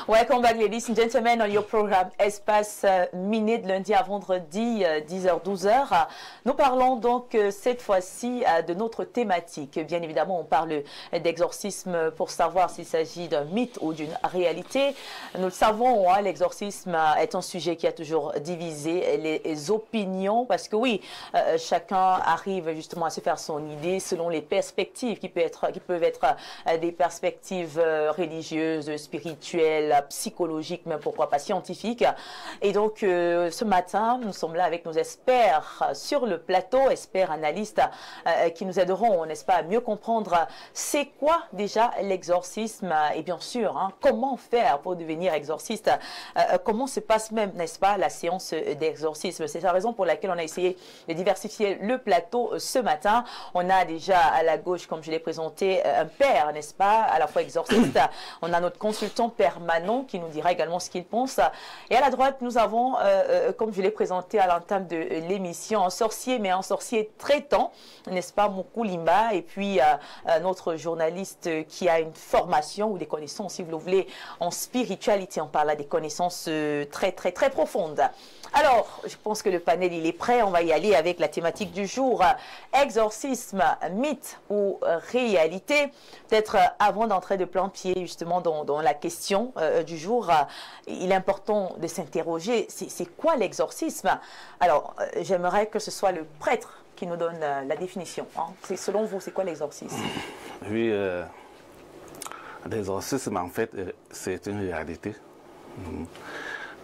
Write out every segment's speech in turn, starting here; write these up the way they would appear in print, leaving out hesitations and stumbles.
Welcome back, ladies and gentlemen, on your program Espace Miné de lundi à vendredi, 10h, 12h. Nous parlons donc cette fois-ci de notre thématique. Bien évidemment, on parle d'exorcisme pour savoir s'il s'agit d'un mythe ou d'une réalité. Nous le savons, hein, l'exorcisme est un sujet qui a toujours divisé les opinions parce que oui, chacun arrive justement à se faire son idée selon les perspectives qui peuvent être des perspectives religieuses, spirituelles, psychologiques, même pourquoi pas scientifiques. Et donc ce matin, nous sommes là avec nos experts sur le plateau, experts analystes qui nous aideront, n'est-ce pas, à mieux comprendre c'est quoi déjà l'exorcisme et bien sûr, hein, comment faire pour devenir exorciste, comment se passe même, n'est-ce pas, la séance d'exorcisme. C'est la raison pour laquelle on a essayé de diversifier le plateau ce matin. On a déjà à la gauche, comme je l'ai présenté, un père, n'est-ce pas, à la fois exorciste. On a notre consultant permanent qui nous dira également ce qu'il pense. Et à la droite, nous avons, comme je l'ai présenté à l'entame de l'émission, un sorcier, mais un sorcier traitant, n'est-ce pas, Moukou Limba, et puis notre journaliste qui a une formation ou des connaissances, si vous le voulez, en spiritualité. On parle là des connaissances très profondes. Alors, je pense que le panel, il est prêt. On va y aller avec la thématique du jour. Exorcisme, mythe ou réalité. Peut-être avant d'entrer de plein pied justement dans la question du jour, il est important de s'interroger, c'est quoi l'exorcisme? Alors, j'aimerais que ce soit le prêtre qui nous donne la définition. Hein. Selon vous, c'est quoi l'exorcisme? Oui, l'exorcisme, en fait, c'est une réalité.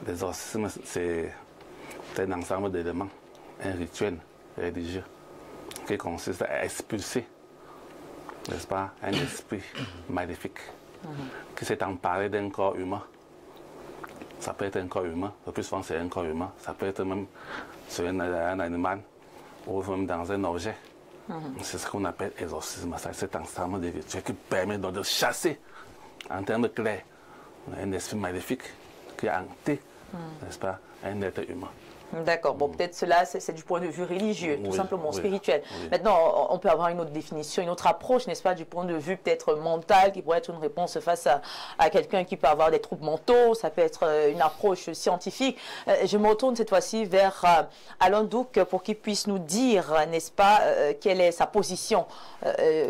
L'exorcisme, c'est un ensemble d'éléments, un rituel religieux qui consiste à expulser, n'est-ce pas, un esprit maléfique qui s'est emparé d'un corps humain. Ça peut être un corps humain, le plus souvent c'est un corps humain, ça peut être même sur un animal ou même dans un objet. C'est ce qu'on appelle exorcisme, cet ensemble de rituels qui permet donc de chasser, en termes clairs, un esprit maléfique qui a hanté, n'est-ce pas, un être humain. D'accord, bon, peut-être cela, c'est du point de vue religieux, tout simplement, spirituel. Oui. Maintenant, on peut avoir une autre définition, une autre approche, n'est-ce pas, du point de vue peut-être mental, qui pourrait être une réponse face à quelqu'un qui peut avoir des troubles mentaux, ça peut être une approche scientifique. Je me retourne cette fois-ci vers Alain Douc pour qu'il puisse nous dire, n'est-ce pas, quelle est sa position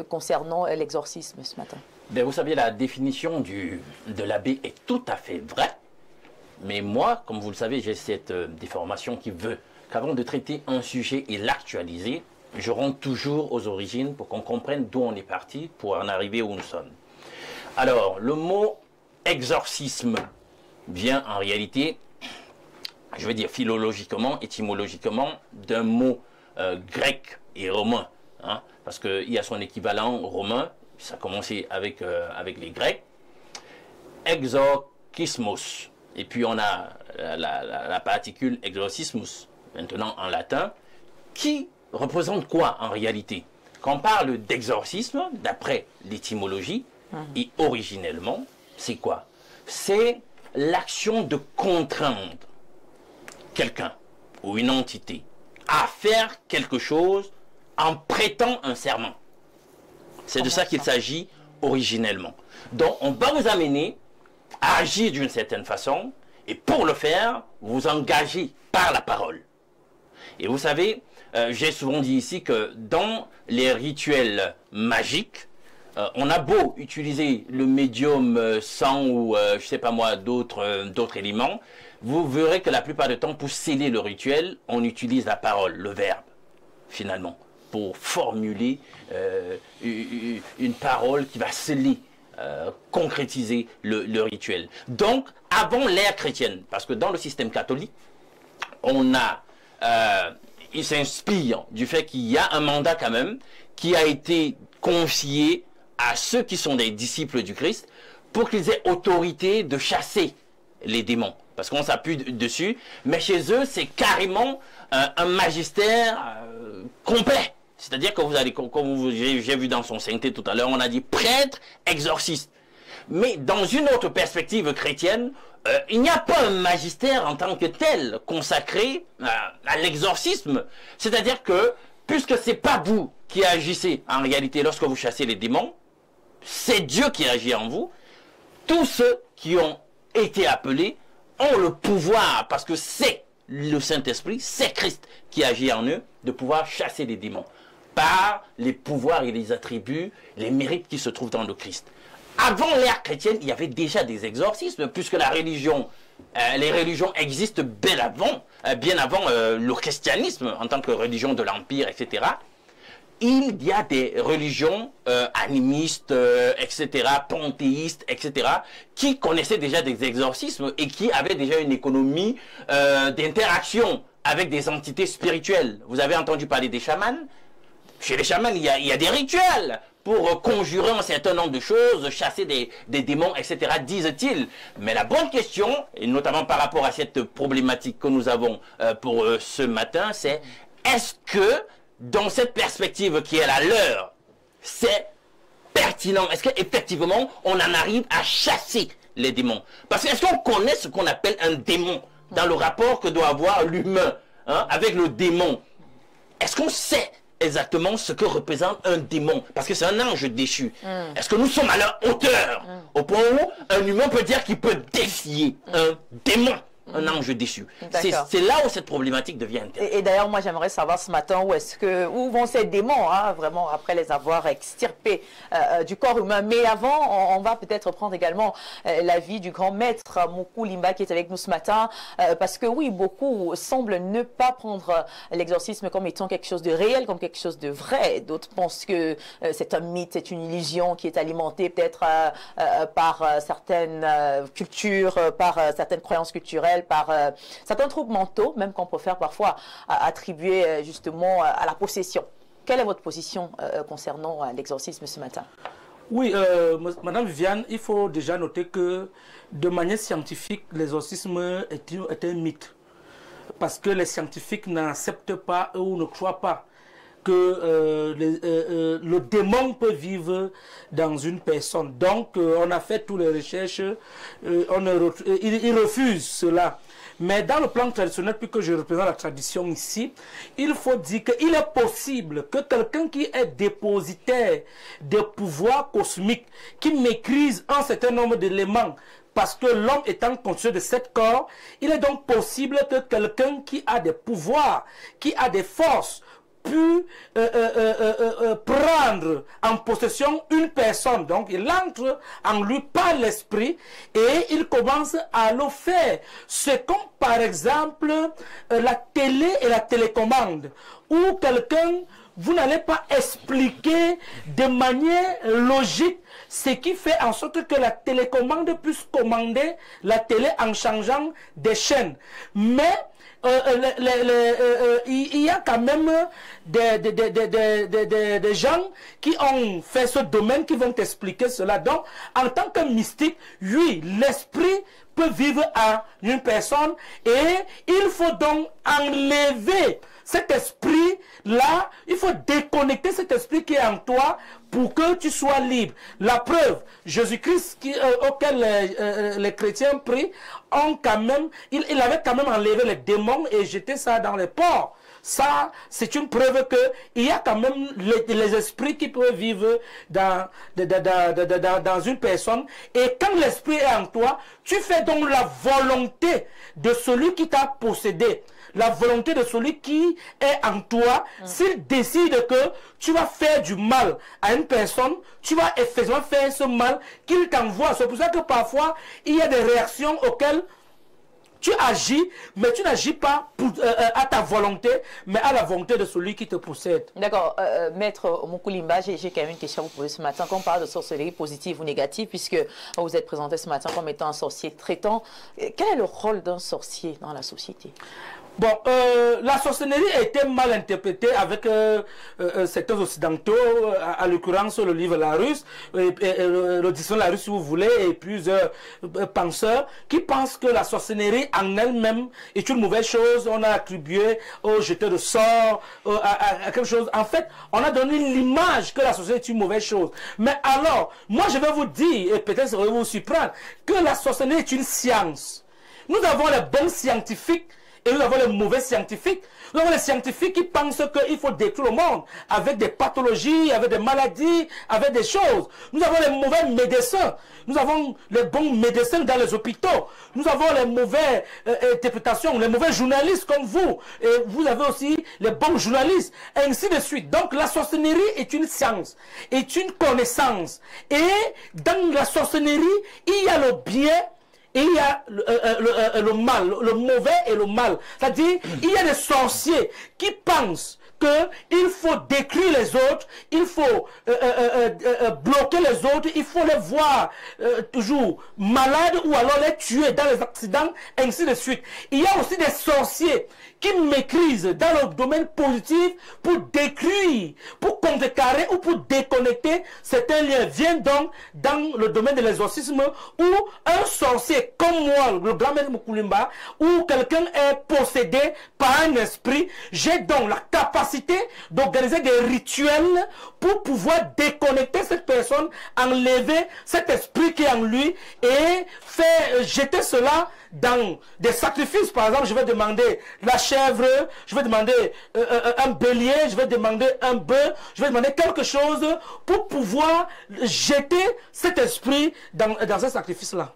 concernant l'exorcisme ce matin. Bien, vous savez, la définition de l'abbé est tout à fait vraie. Mais moi, comme vous le savez, j'ai cette déformation qui veut qu'avant de traiter un sujet et l'actualiser, je rentre toujours aux origines pour qu'on comprenne d'où on est parti pour en arriver où nous sommes. Alors, le mot exorcisme vient en réalité, je vais dire philologiquement, étymologiquement, d'un mot grec et romain. Hein, parce qu'il y a son équivalent romain, ça a commencé avec les Grecs, exorcismos. Et puis on a la particule exorcismus, maintenant en latin, qui représente quoi en réalité? Quand on parle d'exorcisme, d'après l'étymologie, et originellement, c'est quoi? C'est l'action de contraindre quelqu'un ou une entité à faire quelque chose en prêtant un serment. C'est de ça qu'il s'agit originellement. Donc on va vous amener à agir d'une certaine façon, et pour le faire, vous engagez par la parole. Et vous savez, j'ai souvent dit ici que dans les rituels magiques, on a beau utiliser le médium sang ou, je ne sais pas moi, d'autres éléments, vous verrez que la plupart du temps, pour sceller le rituel, on utilise la parole, le verbe, finalement, pour formuler une parole qui va sceller, concrétiser le rituel. Donc, avant l'ère chrétienne, parce que dans le système catholique, il s'inspire du fait qu'il y a un mandat quand même qui a été confié à ceux qui sont des disciples du Christ pour qu'ils aient autorité de chasser les démons. Parce qu'on s'appuie dessus, mais chez eux, c'est carrément un magistère complet. C'est-à-dire que vous allez, comme j'ai vu dans son sainteté tout à l'heure, on a dit prêtre, exorciste. Mais dans une autre perspective chrétienne, il n'y a pas un magistère en tant que tel consacré à l'exorcisme. C'est-à-dire que, puisque ce n'est pas vous qui agissez en réalité lorsque vous chassez les démons, c'est Dieu qui agit en vous. Tous ceux qui ont été appelés ont le pouvoir, parce que c'est le Saint-Esprit, c'est Christ qui agit en eux, de pouvoir chasser les démons par les pouvoirs et les attributs, les mérites qui se trouvent dans le Christ. Avant l'ère chrétienne, il y avait déjà des exorcismes, puisque la religion, les religions existent bien avant le christianisme en tant que religion de l'Empire, etc. Il y a des religions animistes, etc., panthéistes, etc., qui connaissaient déjà des exorcismes et qui avaient déjà une économie d'interaction avec des entités spirituelles. Vous avez entendu parler des chamans? Chez les chamans, il y a des rituels pour conjurer un certain nombre de choses, chasser des démons, etc., disent-ils. Mais la bonne question, et notamment par rapport à cette problématique que nous avons pour ce matin, c'est est-ce que dans cette perspective qui est la leur, c'est pertinent? Est-ce qu'effectivement, on en arrive à chasser les démons? Parce que est-ce qu'on connaît ce qu'on appelle un démon dans le rapport que doit avoir l'humain avec le démon? Est-ce qu'on sait exactement ce que représente un démon? Parce que c'est un ange déchu. Est-ce que nous sommes à leur hauteur au point où un humain peut dire qu'il peut défier un démon, un ange déchu? C'est là où cette problématique devient intéressante. Et d'ailleurs, moi, j'aimerais savoir ce matin où vont ces démons, vraiment, après les avoir extirpés du corps humain. Mais avant, on va peut-être prendre également l'avis du grand maître Moukou Limba qui est avec nous ce matin. Parce que oui, beaucoup semblent ne pas prendre l'exorcisme comme étant quelque chose de réel, comme quelque chose de vrai. D'autres pensent que c'est un mythe, c'est une illusion qui est alimentée peut-être par certaines cultures, par certaines croyances culturelles, par certains troubles mentaux, même qu'on peut faire parfois attribuer justement à la possession. Quelle est votre position concernant l'exorcisme ce matin? Oui, Madame Viviane, il faut déjà noter que de manière scientifique, l'exorcisme est un mythe. Parce que les scientifiques n'acceptent pas ou ne croient pas que le démon peut vivre dans une personne. Donc, on a fait toutes les recherches, ils refusent cela. Mais dans le plan traditionnel, puisque je représente la tradition ici, il faut dire qu'il est possible que quelqu'un qui est dépositaire des pouvoirs cosmiques, qui maîtrise un certain nombre d'éléments, parce que l'homme étant conscient de cet corps, il est donc possible que quelqu'un qui a des pouvoirs, qui a des forces, pu prendre en possession une personne. Donc il entre en lui par l'esprit et il commence à le faire. C'est comme par exemple la télé et la télécommande, où quelqu'un, vous n'allez pas expliquer de manière logique ce qui fait en sorte que la télécommande puisse commander la télé en changeant des chaînes. Mais il y a quand même des gens qui ont fait ce domaine, qui vont t'expliquer cela. Donc, en tant que mystique, oui, l'esprit peut vivre en une personne et il faut donc enlever cet esprit-là, il faut déconnecter cet esprit qui est en toi pour que tu sois libre. La preuve, Jésus-Christ auquel les chrétiens prient, il avait quand même enlevé les démons et jeté ça dans les ports. Ça, c'est une preuve qu'il y a quand même les esprits qui peuvent vivre dans une personne. Et quand l'esprit est en toi, tu fais donc la volonté de celui qui t'a possédé. La volonté de celui qui est en toi. S'il décide que tu vas faire du mal à une personne, tu vas effectivement faire ce mal qu'il t'envoie. C'est pour ça que parfois, il y a des réactions auxquelles tu agis, mais tu n'agis pas à ta volonté, mais à la volonté de celui qui te possède. D'accord. Maître Moukou Limba, j'ai quand même une question à vous poser ce matin. Quand on parle de sorcellerie positive ou négative, puisque vous êtes présenté ce matin comme étant un sorcier traitant, quel est le rôle d'un sorcier dans la société? Bon, la sorcellerie a été mal interprétée avec certains occidentaux, à l'occurrence le livre Larousse, l'audition Larousse si vous voulez, et plusieurs penseurs qui pensent que la sorcellerie en elle-même est une mauvaise chose. On a attribué au jeteur de sorts, à quelque chose. En fait, on a donné l'image que la sorcellerie est une mauvaise chose. Mais alors, moi je vais vous dire, et peut-être ça va vous surprendre, que la sorcellerie est une science. Nous avons les bons scientifiques. et nous avons les mauvais scientifiques. Nous avons les scientifiques qui pensent qu'il faut détruire le monde avec des pathologies, avec des maladies, avec des choses. Nous avons les mauvais médecins. Nous avons les bons médecins dans les hôpitaux. Nous avons les mauvaises interprétations, les mauvais journalistes comme vous. Et vous avez aussi les bons journalistes, ainsi de suite. Donc la sorcellerie est une science, est une connaissance. Et dans la sorcellerie, il y a le bien et il y a le mal, le mauvais et le mal. C'est-à-dire, il y a des sorciers qui pensent qu'il faut détruire les autres, il faut bloquer les autres, il faut les voir toujours malades ou alors les tuer dans les accidents, ainsi de suite. Il y a aussi des sorciers qui maîtrisent dans le domaine positif pour détruire, pour contrecarrer ou pour déconnecter certains liens. Viens donc dans le domaine de l'exorcisme où un sorcier comme moi, le grand maître Moukulimba, où quelqu'un est possédé par un esprit, j'ai donc la capacité d'organiser des rituels pour pouvoir déconnecter cette personne, enlever cet esprit qui est en lui et faire jeter cela dans des sacrifices. Par exemple, je vais demander la chèvre, je vais demander un bélier, je vais demander un bœuf, je vais demander quelque chose pour pouvoir jeter cet esprit dans ce sacrifice-là.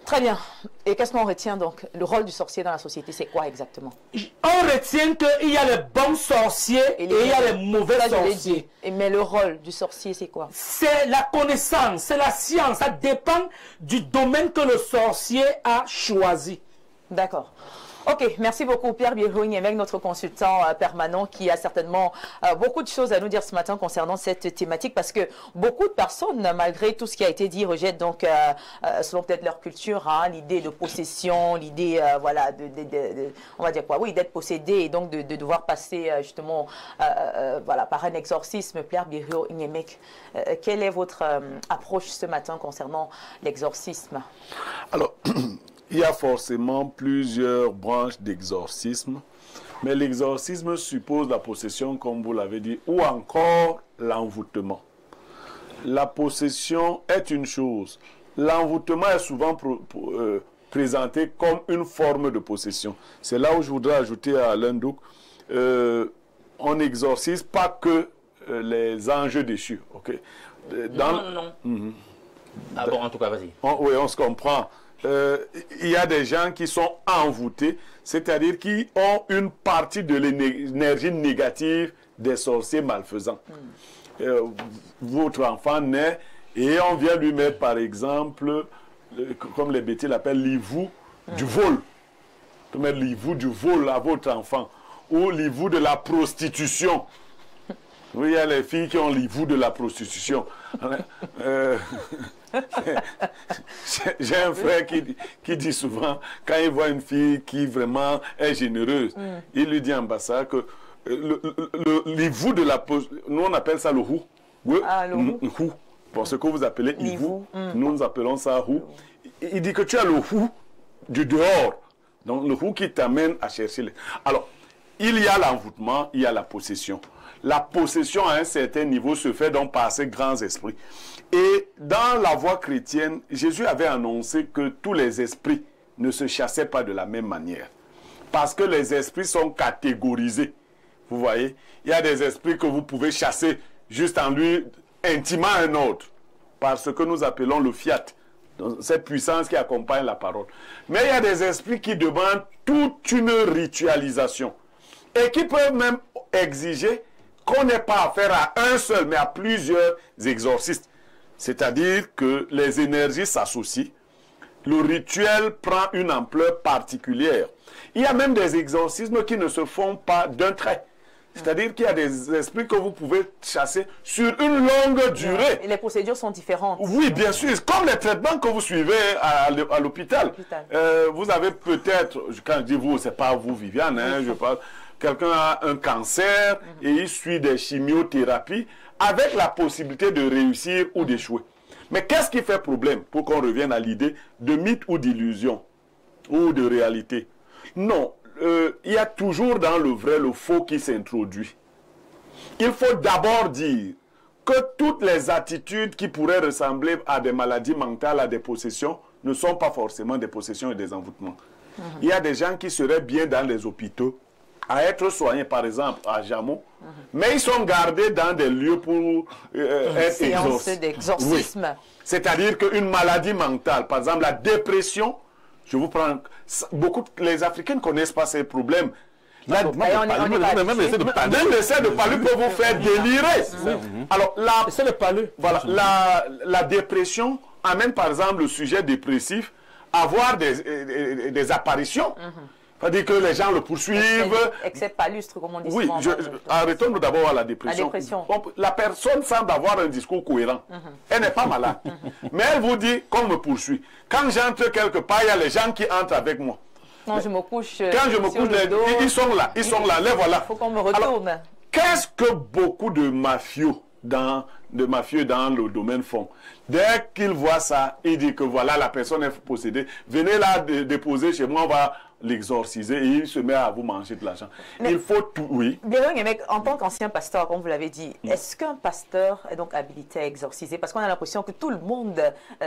Très bien. Et qu'est-ce qu'on retient donc? Le rôle du sorcier dans la société, c'est quoi exactement? On retient qu'il y a les bons sorciers et il y a les mauvais sorciers. Mais le rôle du sorcier, c'est quoi? C'est la connaissance, c'est la science. Ça dépend du domaine que le sorcier a choisi. D'accord. Ok, merci beaucoup Pierre Birou-Nyemek, notre consultant permanent qui a certainement beaucoup de choses à nous dire ce matin concernant cette thématique parce que beaucoup de personnes, malgré tout ce qui a été dit, rejettent donc, selon peut-être leur culture, hein, l'idée de possession, l'idée, voilà, on va dire quoi, oui, d'être possédé et donc de devoir passer justement, voilà, par un exorcisme. Pierre Birou-Nyemek, quelle est votre approche ce matin concernant l'exorcisme? Alors, il y a forcément plusieurs branches d'exorcisme, mais l'exorcisme suppose la possession, comme vous l'avez dit, ou encore l'envoûtement. La possession est une chose. L'envoûtement est souvent présenté comme une forme de possession. C'est là où je voudrais ajouter à Alain Douk, on n'exorcise pas que les anges déchus. Okay? Non. Ah bon, en tout cas, vas-y. Oui, on se comprend. Il y a des gens qui sont envoûtés, c'est-à-dire qui ont une partie de l'énergie négative des sorciers malfaisants. Votre enfant naît et on vient lui mettre, par exemple, comme les bêtises l'appellent, l'ivou du vol. On peut mettre l'ivou du vol à votre enfant, ou l'ivou de la prostitution. Oui, il y a les filles qui ont l'ivou de la prostitution. J'ai un frère qui dit souvent, quand il voit une fille qui vraiment est généreuse, il lui dit en bassa que l'ivou de la prostitution, nous on appelle ça le hou. Le hou. Pour ce que vous appelez ivou, nous appelons ça hou. Il dit que tu as le hou du dehors. Donc le hou qui t'amène à chercher. Alors, il y a l'envoûtement, il y a la possession. La possession à un certain niveau se fait donc par ces grands esprits. Et dans la voie chrétienne, Jésus avait annoncé que tous les esprits ne se chassaient pas de la même manière. Parce que les esprits sont catégorisés. Vous voyez, il y a des esprits que vous pouvez chasser juste en lui intimant un autre. Par ce que nous appelons le fiat. Donc, cette puissance qui accompagne la parole. Mais il y a des esprits qui demandent toute une ritualisation. Et qui peuvent même exiger qu'on n'ait pas affaire à un seul, mais à plusieurs exorcistes. C'est-à-dire que les énergies s'associent, le rituel prend une ampleur particulière. Il y a même des exorcismes qui ne se font pas d'un trait. C'est-à-dire qu'il y a des esprits que vous pouvez chasser sur une longue durée. Et les procédures sont différentes. Oui, bien sûr. Comme les traitements que vous suivez à l'hôpital. Vous avez peut-être, quand je dis vous, c'est pas vous, Viviane, hein, je parle... Quelqu'un a un cancer et il suit des chimiothérapies avec la possibilité de réussir ou d'échouer. Mais qu'est-ce qui fait problème pour qu'on revienne à l'idée de mythe ou d'illusion ou de réalité? Non, il y a toujours dans le vrai le faux qui s'introduit. Il faut d'abord dire que toutes les attitudes qui pourraient ressembler à des maladies mentales, à des possessions, ne sont pas forcément des possessions et des envoûtements. Il y a des gens qui seraient bien dans les hôpitaux, à être soignés, par exemple, à Jamon, mais ils sont gardés dans des lieux pour être d'exorcisme. Oui. C'est-à-dire qu'une maladie mentale, par exemple la dépression, je vous prends... les Africains ne connaissent pas ces problèmes. Même l'essai de palu peut vous faire délirer. Alors, la dépression amène par exemple le sujet dépressif à avoir des apparitions. C'est-à-dire que les gens le poursuivent. Excès palustre, comme on dit oui, souvent. Retourne d'abord à la dépression. La personne semble avoir un discours cohérent. Elle n'est pas malade. Mais elle vous dit qu'on me poursuit. Quand j'entre quelque part, il y a les gens qui entrent avec moi. Quand je me couche, ils sont là, les voilà. Il faut qu'on me retourne. Qu'est-ce que beaucoup de mafieux dans le domaine font? Dès qu'ils voient ça, ils disent que voilà, la personne est possédée. Venez là déposer chez moi, on va l'exorciser et il se met à vous manger de l'argent. Il faut tout, oui. En tant qu'ancien pasteur, comme vous l'avez dit, est-ce qu'un pasteur est donc habilité à exorciser? Parce qu'on a l'impression que tout le monde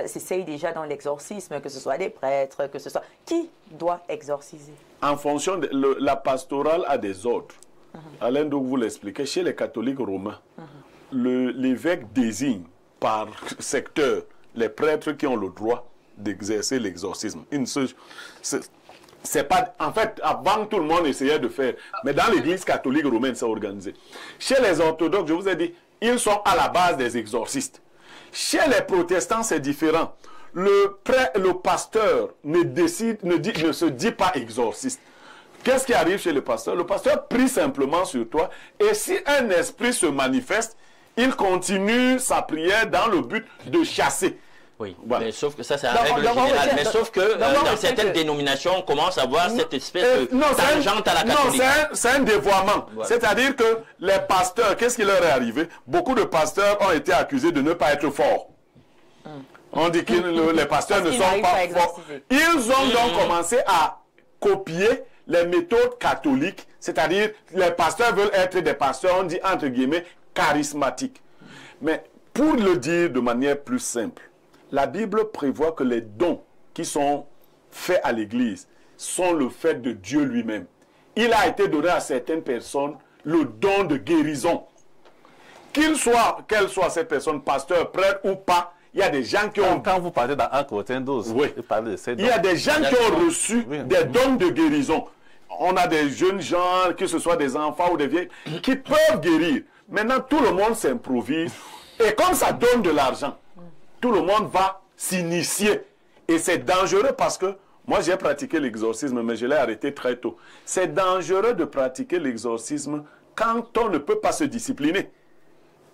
s'essaye déjà dans l'exorcisme, que ce soit des prêtres, que ce soit... Qui doit exorciser? En fonction de la pastorale a des ordres. Alain donc vous l'expliquez. Chez les catholiques romains, l'évêque désigne par secteur les prêtres qui ont le droit d'exercer l'exorcisme. C'est pas, en fait, avant tout le monde essayait de faire, mais dans l'église catholique romaine, c'est organisé. Chez les orthodoxes, je vous ai dit, ils sont à la base des exorcistes. Chez les protestants, c'est différent. Le pasteur ne se dit pas exorciste. Qu'est-ce qui arrive chez le pasteur? Le pasteur prie simplement sur toi, et si un esprit se manifeste, il continue sa prière dans le but de chasser. Oui, voilà. Mais sauf que ça, c'est la règle générale. Mais sauf que dans certaines dénominations, on commence à voir cette espèce de tangente à la catholique. Non, c'est un dévoiement. Voilà. C'est-à-dire que les pasteurs, qu'est-ce qui leur est arrivé? Beaucoup de pasteurs ont été accusés de ne pas être forts. On dit que les pasteurs ne sont pas forts. Ils ont donc commencé à copier les méthodes catholiques. C'est-à-dire les pasteurs veulent être des pasteurs, on dit entre guillemets, charismatiques. Mais pour le dire de manière plus simple, la Bible prévoit que les dons qui sont faits à l'Église sont le fait de Dieu lui-même. Il a été donné à certaines personnes le don de guérison. Qu'elle soit cette personne, pasteur, prêtre ou pas, il y a des gens qui ont... Quand vous parlez dans 1 Corinthiens 12, oui. Il y a des gens qui ont reçu des dons de guérison. On a des jeunes gens, que ce soit des enfants ou des vieilles, qui peuvent guérir. Maintenant, tout le monde s'improvise. Et comme ça donne de l'argent, tout le monde va s'initier. Et c'est dangereux parce que, moi j'ai pratiqué l'exorcisme, mais je l'ai arrêté très tôt. C'est dangereux de pratiquer l'exorcisme quand on ne peut pas se discipliner.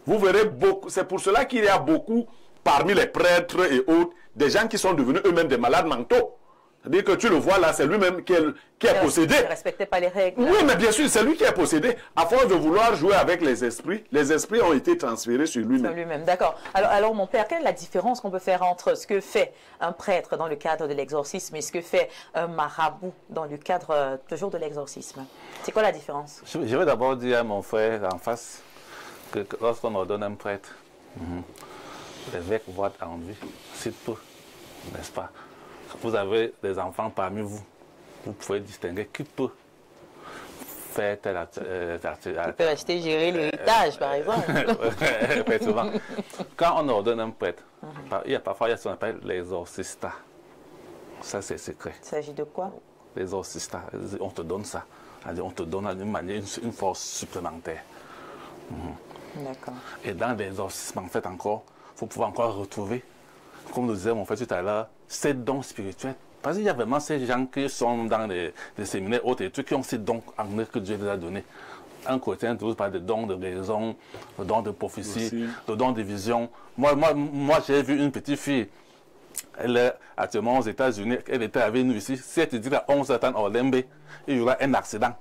Vous verrez beaucoup, c'est pour cela qu'il y a beaucoup, parmi les prêtres et autres, des gens qui sont devenus eux-mêmes des malades mentaux. C'est-à-dire que tu le vois là, c'est lui-même qui est possédé. Il ne respectait pas les règles. Oui, mais bien sûr, c'est lui qui est possédé. À force de vouloir jouer avec les esprits ont été transférés sur lui-même. Sur lui-même, d'accord. Alors, mon père, quelle est la différence qu'on peut faire entre ce que fait un prêtre dans le cadre de l'exorcisme et ce que fait un marabout dans le cadre toujours de l'exorcisme? C'est quoi la différence? Je vais d'abord dire à mon frère en face que lorsqu'on ordonne un prêtre, l'évêque voit en lui, c'est tout, n'est-ce pas? Vous avez des enfants parmi vous, vous pouvez distinguer qui peut faire telle activité. Qui peut rester gérer l'héritage, par exemple. Effectivement. Quand on ordonne un prêtre, parfois il y a ce qu'on appelle l'exorcista. Ça, c'est secret. Il s'agit de quoi? L'exorcista. On te donne ça. On te donne d'une manière une force supplémentaire. D'accord. Et dans l'exorcisme, en fait, encore, il faut pouvoir encore retrouver, comme nous disait mon frère tout à l'heure, ces dons spirituels. Parce qu'il y a vraiment ces gens qui sont dans les séminaires autres et trucs qui ont ces dons en eux que Dieu les a donnés. Un côté, on parle de dons de guérison, de dons de prophétie, de dons de vision. Moi j'ai vu une petite fille, elle est actuellement aux États-Unis, elle était avec nous ici. Si elle te dit à 11h30 à Olembe, il y aura un accident.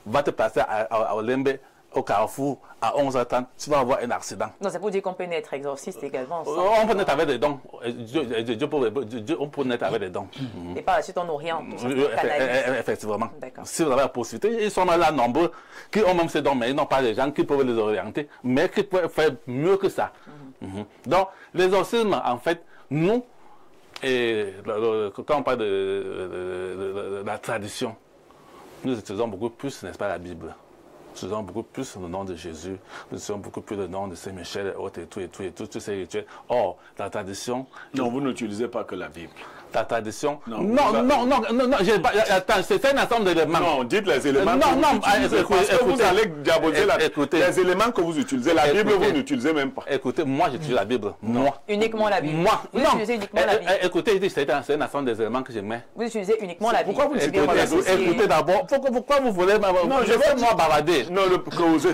Va te passer à Olembe, au Carrefour, à 11h30, tu vas avoir un accident. Non, c'est pour dire qu'on peut naître exorciste également. On peut naître avec des dons. On peut naître avec des dons. Et par la suite, on oriente. Effectivement. Si vous avez la possibilité, ils sont là nombreux qui ont même ces dons, mais ils n'ont pas des gens qui peuvent les orienter, mais qui peuvent faire mieux que ça. Donc, l'exorcisme, en fait, nous, Et quand on parle de la tradition, nous utilisons beaucoup plus, n'est-ce pas, la Bible. Nous utilisons beaucoup plus le nom de Jésus, nous utilisons beaucoup plus le nom de Saint-Michel et autres et tout, tous ces rituels. Or, la tradition... Non, vous n'utilisez pas que la Bible. La tradition... Non, non, attends, c'est un ensemble d'éléments. Non, dites les éléments vous allez diaboliser les éléments que vous utilisez. La Bible, vous n'utilisez même pas. Écoutez, moi, j'utilise la Bible. Moi. Uniquement la Bible. Moi. Vous utilisez uniquement la Bible. Écoutez, c'est un ensemble des éléments que je mets. Vous utilisez uniquement la Bible. Pourquoi vous utilisez Écoutez d'abord, pourquoi vous voulez... Non, laissez-moi bavarder. Non,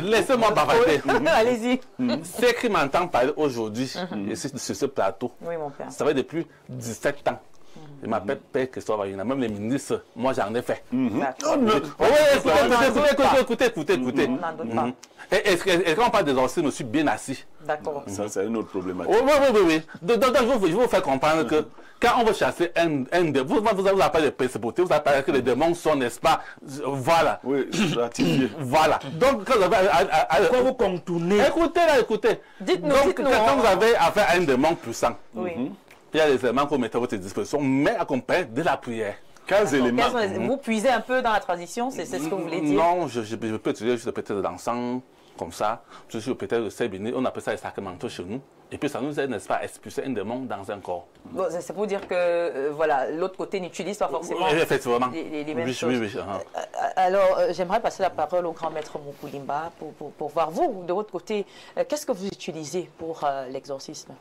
laissez-moi bavarder. Allez-y. C'est qui m'entend parler aujourd'hui, ici, sur ce plateau. Oui, mon père. Ça fait depuis 17 ans. Je m'appelle Père Christophe Ayuna. Même les ministres, moi j'en ai fait. Écoutez. Et quand on parle d'exorcisme, je suis bien assis. D'accord. Ça, c'est une autre problématique. Oui. Donc, je vais vous faire comprendre que quand on veut chasser un démon, vous avez pas de principauté, vous avez que les démons sont, n'est-ce pas? Voilà. Oui, ratifié. Voilà. Donc, quand vous avez. Pourquoi vous contournez? Écoutez. Dites-nous. Donc, quand vous avez affaire à un démon puissant, oui. Il y a des éléments que vous mettez à votre disposition, mais accompagné de la prière. 15 éléments. Vous puisez un peu dans la tradition, c'est ce que vous voulez dire? Non, je peux utiliser juste peut-être de l'encens, comme ça. Peut-être le sel béni, on appelle ça les sacramentaux chez nous. Et puis ça nous aide, n'est-ce pas, à expulser un démon dans un corps. Bon, c'est pour dire que, voilà, l'autre côté n'utilise pas forcément effectivement. les mêmes choses. Oui. Alors, j'aimerais passer la parole au grand maître Mukoulimba pour voir, vous, de votre côté, qu'est-ce que vous utilisez pour l'exorcisme?